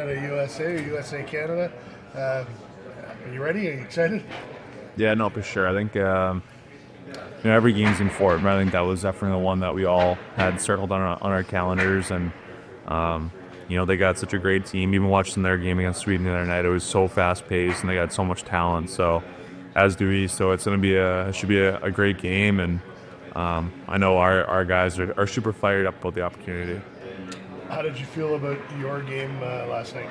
Canada USA or USA Canada. Are you ready? Are you excited? Yeah, no, for sure. I think every game's important. But I think that was definitely the one that we all had circled on our calendars, and they got such a great team. Even watching their game against Sweden the other night, it was so fast paced, and they got so much talent. So, as do we. So it's should be a great game, and I know our guys are super fired up about the opportunity. How did you feel about your game last night?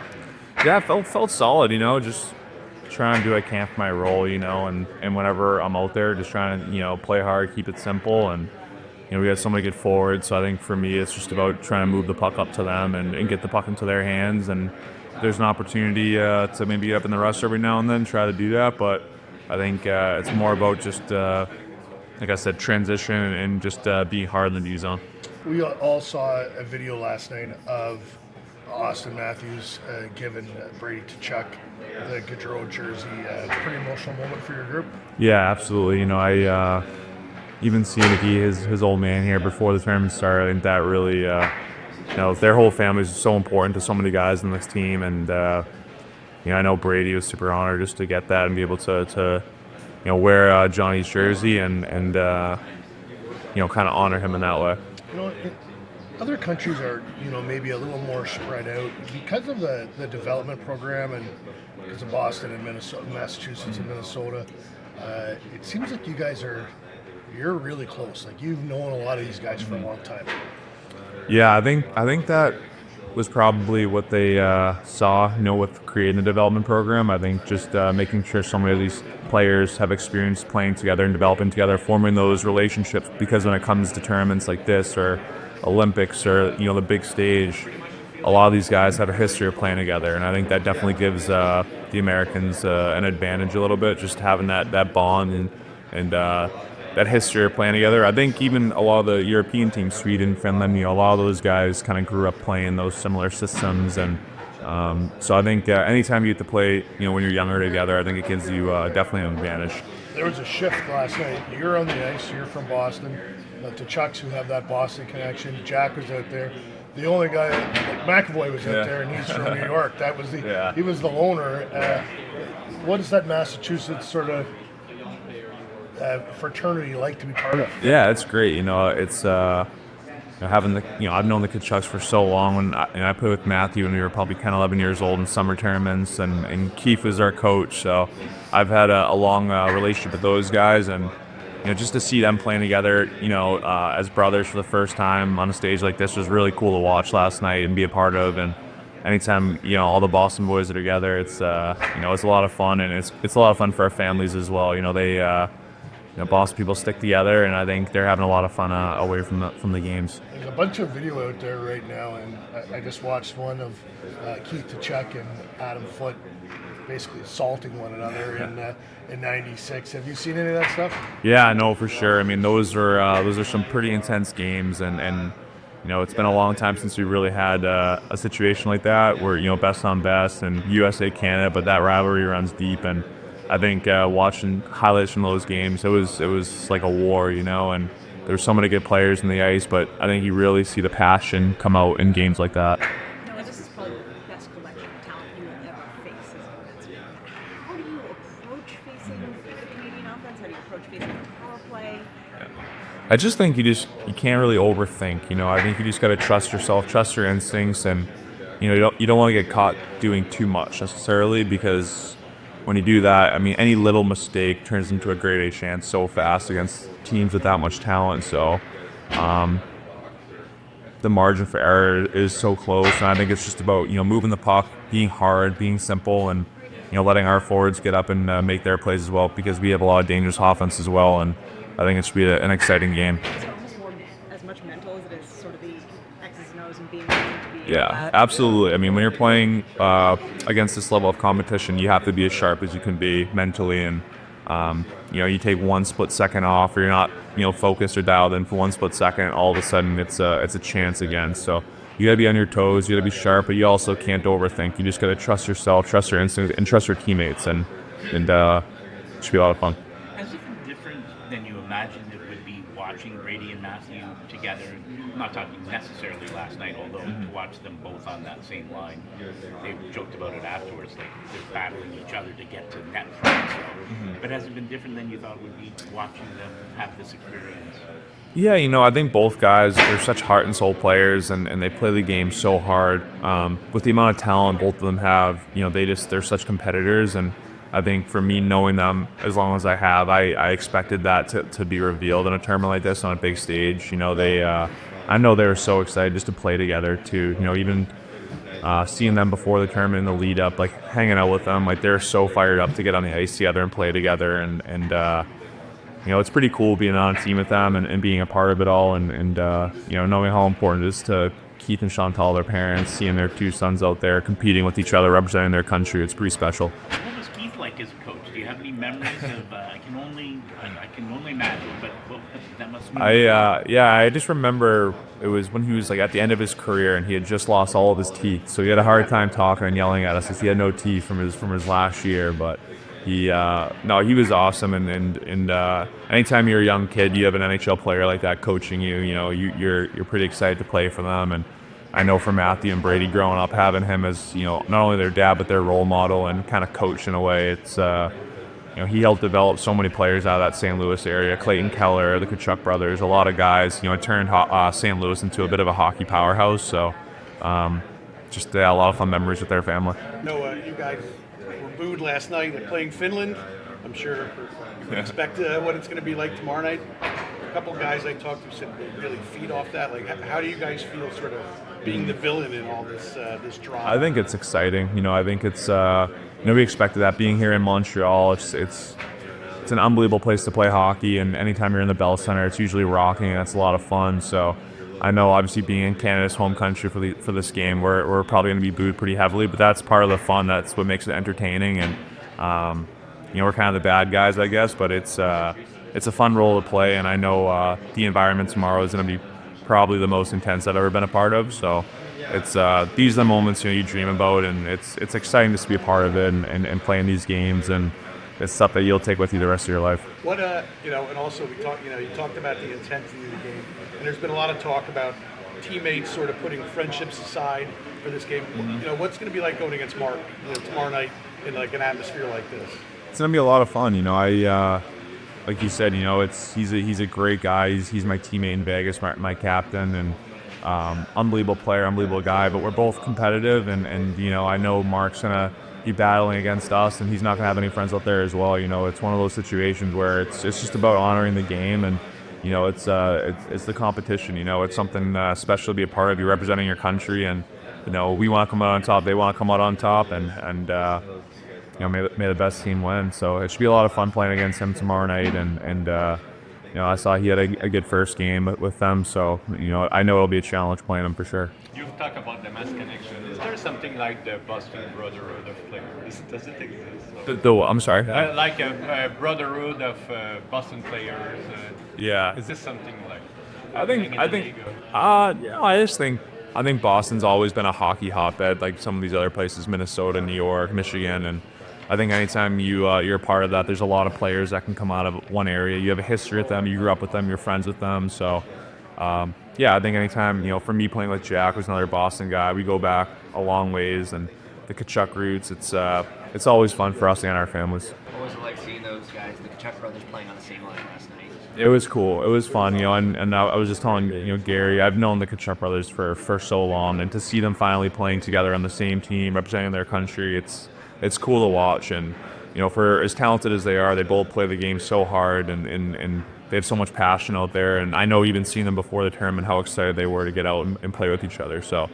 Yeah, I felt solid. Just trying to do what I can for my role. And whenever I'm out there, just trying to play hard, keep it simple, and we got so many good forwards. So I think for me, it's just about trying to move the puck up to them and get the puck into their hands. And if there's an opportunity to maybe get up in the rush every now and then, try to do that. But I think it's more about just, like I said, transition and just being hard in the D zone. We all saw a video last night of Austin Matthews giving Brady Kachuck the Gaudreau jersey. Pretty emotional moment for your group. Yeah, absolutely. I even seeing his old man here before the tournament started, I think that really, their whole family is so important to so many guys in this team, and I know Brady was super honored just to get that and be able to wear Johnny's jersey and kind of honor him in that way. Other countries are, maybe a little more spread out because of the development program and because of Boston and Minnesota, Massachusetts and Minnesota. It seems like you're really close. Like you've known a lot of these guys for a long time. Yeah, I think that was probably what they saw, with creating the development program. I think just making sure so many of these players have experience playing together and developing together, forming those relationships, because when it comes to tournaments like this or Olympics or the big stage, a lot of these guys have a history of playing together, and I think that definitely gives the Americans an advantage a little bit, just having that bond and that history of playing together. I think even a lot of the European teams, Sweden, Finland, a lot of those guys kind of grew up playing those similar systems, and so I think anytime you get to play, when you're younger together, I think it gives you definitely an advantage. There was a shift last night. You're on the ice. You're from Boston. The Chucks who have that Boston connection. Jack was out there. The only guy, like McAvoy, was out there, and he's from New York. That was he was the loner. What is that Massachusetts sort of fraternity like to be part of? Yeah, it's great. It's having I've known the Kachucks for so long. When I played with Matthew when we were probably 10, 11 years old in summer tournaments, and Keith was our coach. So I've had a long relationship with those guys, and just to see them playing together, as brothers for the first time on a stage like this was really cool to watch last night and be a part of. And anytime all the Boston boys are together, it's it's a lot of fun, and it's a lot of fun for our families as well. They Boston people stick together, and I think they're having a lot of fun away from the games. There's a bunch of video out there right now, and I just watched one of Keith Kachuck and Adam Foote basically assaulting one another in '96. Have you seen any of that stuff? Yeah, no, for sure. I mean, those are some pretty intense games, and it's been a long time since we really had a situation like that where best on best and USA Canada, but that rivalry runs deep, and I think watching highlights from those games, it was like a war, and there's so many good players in the ice, but I think you really see the passion come out in games like that. This is probably the best collection of talent you will ever face as a defenseman. How do you approach facing the Canadian offense? How do you approach facing the power play? I just think you can't really overthink. I think you just got to trust yourself, trust your instincts, and you don't want to get caught doing too much necessarily, because when you do that, I mean, any little mistake turns into a grade A chance so fast against teams with that much talent. So the margin for error is so close, and I think it's just about moving the puck, being hard, being simple, and letting our forwards get up and make their plays as well, because we have a lot of dangerous offense as well, and I think it should be an exciting game. So almost more as much mental as it is sort of the X's and O's and being willing to be. Yeah, absolutely. I mean, when you're playing against this level of competition, you have to be as sharp as you can be mentally, and you take one split second off, or you're not focused or dialed in for one split second, all of a sudden it's a chance again. So you got to be on your toes, you got to be sharp, but you also can't overthink. You just got to trust yourself, trust your instincts, and trust your teammates, and it should be a lot of fun. Has it been different than you imagined it would be watching Brady and Matthew together. I'm not talking necessarily last night, although to watch them both on that same line, they joked about it afterwards, like they're battling each other to get to net front. So, but has it been different than you thought it would be watching them have this experience? Yeah, I think both guys are such heart and soul players, and they play the game so hard. With the amount of talent both of them have, they're such competitors, and I think for me, knowing them as long as I have, I expected that to be revealed in a tournament like this on a big stage. I know they were so excited just to play together too. Even seeing them before the tournament in the lead up, like hanging out with them, like they're so fired up to get on the ice together and play together, and it's pretty cool being on a team with them and being a part of it all, and knowing how important it is to Keith and Chantal, their parents, seeing their two sons out there competing with each other, representing their country. It's pretty special. What was Keith like as a coach? Do you have any memories of? I can only imagine, but that must. I just remember it was when he was like at the end of his career and he had just lost all of his teeth, so he had a hard time talking and yelling at us because he had no teeth from his last year, but. He was awesome, and anytime you're a young kid, you have an NHL player like that coaching you. You're pretty excited to play for them, and I know for Matthew and Brady growing up, having him as not only their dad but their role model and kind of coach in a way. It's he helped develop so many players out of that St. Louis area. Clayton Keller, the Kachuck brothers, a lot of guys. It turned St. Louis into a bit of a hockey powerhouse. So just a lot of fun memories with their family. You guys booed last night at playing Finland. I'm sure you can expect what it's going to be like tomorrow night. A couple guys I talked to said they really feed off that. Like, how do you guys feel sort of being the villain in all this drama? I think it's exciting. I think it's we expected that being here in Montreal. It's an unbelievable place to play hockey, and anytime you're in the Bell Center, it's usually rocking, and it's a lot of fun. So I know, obviously, being in Canada's home country for this game, we're probably going to be booed pretty heavily, but that's part of the fun. That's what makes it entertaining, and we're kind of the bad guys, I guess. But it's a fun role to play, and I know the environment tomorrow is going to be probably the most intense I've ever been a part of. So it's these are the moments you dream about, and it's exciting just to be a part of it and playing these games, and it's stuff that you'll take with you the rest of your life. What and also we talked. You talked about the intensity of the game, and there's been a lot of talk about teammates sort of putting friendships aside for this game. Mm-hmm. What's going to be like going against Mark tomorrow night in like an atmosphere like this? It's going to be a lot of fun. I like you said, he's a great guy. He's my teammate in Vegas, my captain, and unbelievable player, unbelievable guy. But we're both competitive, and I know Mark's gonna be battling against us, and he's not gonna have any friends out there as well. It's one of those situations where it's just about honoring the game, and it's the competition. It's something special to be a part of. You're representing your country, and we want to come out on top. They want to come out on top, and may the best team win. So it should be a lot of fun playing against him tomorrow night, and I saw he had a good first game with them, so I know it'll be a challenge playing him for sure. You've talked about the mass connection. Is there something like the Boston Brotherhood of players? Does it exist? I'm sorry. Like a brotherhood of Boston players. Yeah. Is this something like? I think Boston's always been a hockey hotbed, like some of these other places, Minnesota, New York, Michigan, and I think anytime you're a part of that, there's a lot of players that can come out of one area. You have a history with them, you grew up with them, you're friends with them. So, I think anytime, for me playing with Jack, who's another Boston guy, we go back a long ways, and the Kachuck roots, it's always fun for us and our families. What was it like seeing those guys, the Kachuck brothers, playing on the same line last night? It was cool. It was fun, and I was just telling Gary, I've known the Kachuck brothers for so long, and to see them finally playing together on the same team, representing their country, it's cool to watch. And for as talented as they are, they both play the game so hard, and they have so much passion out there. And I know even seeing them before the tournament, how excited they were to get out and play with each other. So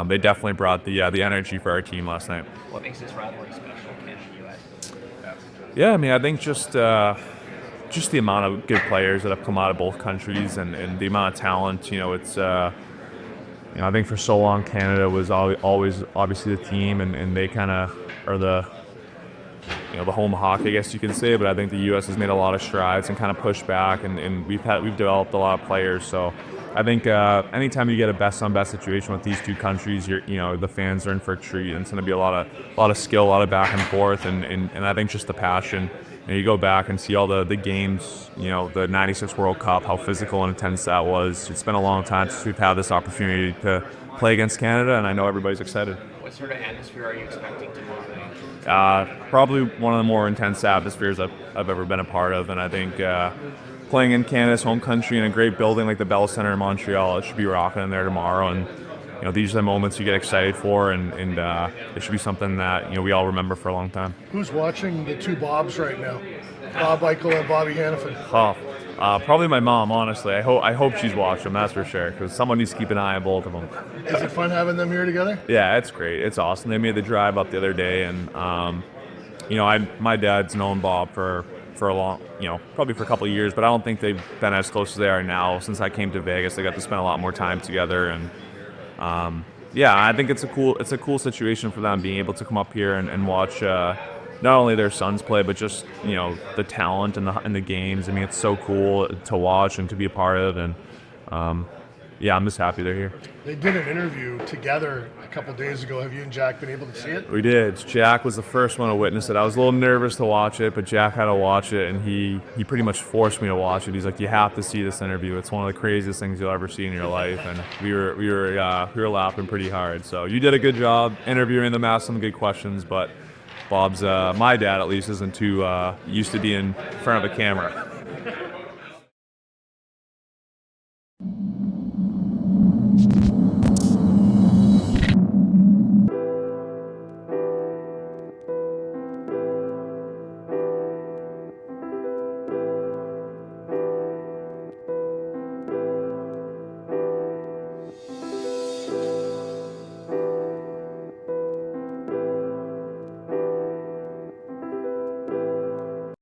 they definitely brought the energy for our team last night. What makes this rivalry special, Canada-US? Yeah, I think just the amount of good players that have come out of both countries, and the amount of talent. It's I think for so long Canada was always obviously the team, and they kind of are the home of hockey, I guess you can say. But I think the U.S. has made a lot of strides and kind of pushed back, and we've developed a lot of players. So I think anytime you get a best on best situation with these two countries, the fans are in for a treat, and it's going to be a lot of skill, a lot of back and forth, and I think just the passion you go back and see all the games, the 96 World Cup, how physical and intense that was. It's been a long time since we've had this opportunity to play against Canada, and I know everybody's excited. What sort of atmosphere are you expecting tomorrow night? Probably one of the more intense atmospheres I've ever been a part of, and I think playing in Canada's home country in a great building like the Bell Centre in Montreal, it should be rocking in there tomorrow. And these are the moments you get excited for, and it should be something that we all remember for a long time. Who's watching the two Bobs right now? Bob Eichel and Bobby Hanifin. Probably my mom, honestly. I hope she's watching them, that's for sure, because someone needs to keep an eye on both of them. Is it fun having them here together? Yeah, it's great. It's awesome. They made the drive up the other day, and my dad's known Bob for a long, probably for a couple of years, but I don't think they've been as close as they are now. Since I came to Vegas, they got to spend a lot more time together, and I think it's a cool situation for them being able to come up here and watch not only their sons play, but just the talent and the games. I mean, it's so cool to watch and to be a part of, and I'm just happy they're here. They did an interview together a couple days ago. Have you and Jack been able to see it? We did. Jack was the first one to witness it. I was a little nervous to watch it, but Jack had to watch it, and he pretty much forced me to watch it. He's like, "You have to see this interview. It's one of the craziest things you'll ever see in your life." And we were laughing pretty hard. So you did a good job interviewing them, asked some good questions, but Bob's my dad at least isn't too used to being in front of a camera.